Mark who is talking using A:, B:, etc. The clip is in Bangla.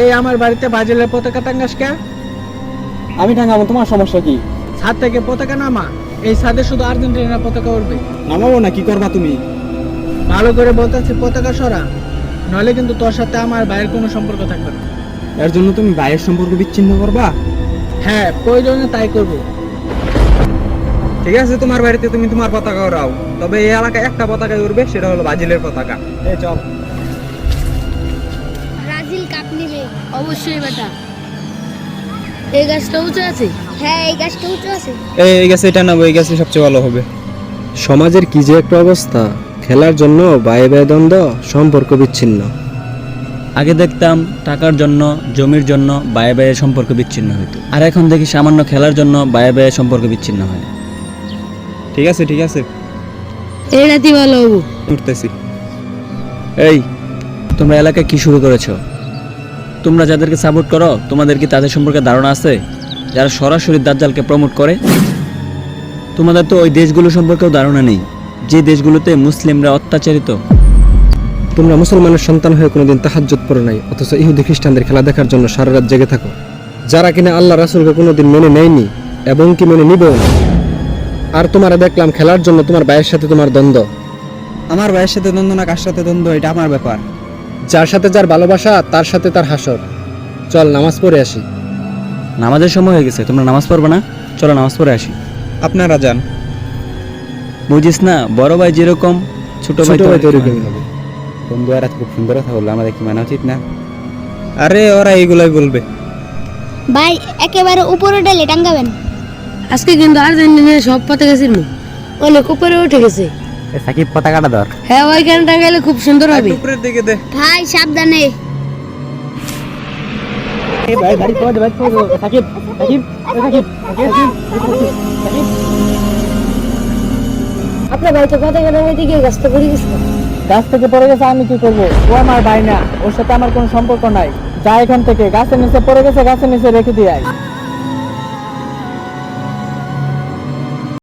A: এই আমার বাড়িতে ব্রাজিলের পতাকা টাঙ্গাস কে?
B: আমি টাঙ্গাবো, তোমার সমস্যা কি?
A: ছাদ থেকে পতাকা নামা, এই ছাদে শুধু আর্জেন্টিনার পতাকা উঠবে।
B: নামাবো না, কি করবা তুমি?
A: ভালো করে বলতেছি পতাকা সরা, নইলে কিন্তু তোর সাথে আমার ভাইয়ের কোনো সম্পর্ক থাকবে না।
B: এর জন্য তুমি ভাইয়ের সম্পর্ক বিচ্ছিন্ন করবা?
A: হ্যাঁ, প্রয়োজনে তাই করব।
B: ঠিক আছে, তোমার বাড়িতে তুমি তোমার পতাকা ওড়াও, তবে এই এলাকায় একটা পতাকাই উড়বে, সেটা হলো ব্রাজিলের পতাকা। এই চল।
C: ব্রাজিল কাপ নেবে।
D: অবশ্যই বেটা। এই গাছটা উঁচু আছে।
C: হ্যাঁ, এই গাছটা উঁচু আছে।
B: এই গাছে এটা নামো, এই গাছে সবচেয়ে ভালো হবে।
E: সমাজের কি যে একটা অবস্থা, খেলার জন্য ভাই ভাই দ্বন্দ্ব, সম্পর্ক বিচ্ছিন্ন।
F: আগে দেখতাম টাকার জন্য, জমির জন্য বায়ে বায়ে সম্পর্ক বিচ্ছিন্ন হইতো, আর এখন দেখি সামান্য খেলার জন্য বায়ে বায়ে সম্পর্ক বিচ্ছিন্ন হয়।
B: ঠিক আছে ঠিক আছে,
D: এই রাতি ভালো হবো।
B: উঠতেছি।
F: এই, তোমরা এলাকায় কি শুরু করেছো? তোমরা যাদেরকে সাপোর্ট করো, তোমাদের কি তাদের সম্পর্কে ধারণা আছে? যারা সরাসরি দাজ্জালকে প্রমোট করে? তোমাদের তো ওই দেশগুলো সম্পর্কেও ধারণা নেই, যে দেশগুলোতে মুসলিমরা অত্যাচারিত।
E: তোমরা মুসলমানের সন্তান হয়ে কোনোদিন তাহাজ্জুদ পড়ো নাই, অথচ ইহুদি খ্রিস্টানদের খেলা দেখার জন্য সারা রাত জেগে থাকো, যারা কিনা আল্লাহ রাসূলকে কোনোদিন মেনে নেয়নি এবং কি মেনে নিবেও না। আর তোমারা দেখলাম খেলার জন্য তোমার ভাইয়ের সাথে তোমার দ্বন্দ্ব।
B: আমার ভাইয়ের সাথে দ্বন্দ্ব না কার সাথে দ্বন্দ্ব, এটা আমার ব্যাপার।
E: যার সাথে যার ভালোবাসা, তার সাথে তার হাসর। চল নামাজ পড়ে আসি।
F: নামাজের সময় হয়ে গেছে, তোমরা নামাজ পড়বে না? চলো নামাজ পড়ে আসি।
B: আপনারা যান।
F: বুঝিস না, বড় ভাই যেরকম ছোট ভাই
E: ছোট ভাই তো
F: তেরকম।
E: এরকমই হবে।
B: বন্ধু আর খুব সুন্দর কথা বললো, আমাদের কি মানা উচিত না? আরে ওরা এইগুলাই বলবে।
C: ভাই, একেবারে উপরে ডালে টাঙ্গাবেন।
D: আজকে কিন্তু আর্জেন্টিনার সব পতাকা ছিল, অনেক উপরে উঠে গেছে।
B: সাকিব পতাকাটা ধর।
D: হ্যাঁ, ওইখানে টাঙ্গাইলে খুব সুন্দর হবে।
B: উপরের দিকে দে।
C: ভাই সাবধানে।
B: ভাই গাড়ি পড়ে দে, ভাই পড়ে দে। সাকিব সাকিব সাকিব সাকিব।
D: আপনার ভাই তো পতাকা টাঙ্গাইতে গিয়ে গাছটা পড়ে গেছে।
A: গাছ থেকে পড়ে গেছে, আমি কি করব? ও আমার ভাই না, ওর সাথে আমার কোনো সম্পর্ক নাই। যা এখান থেকে, গাছের নিচে পড়ে গেছে, গাছের নিচে রেখে দিয়ে আয়।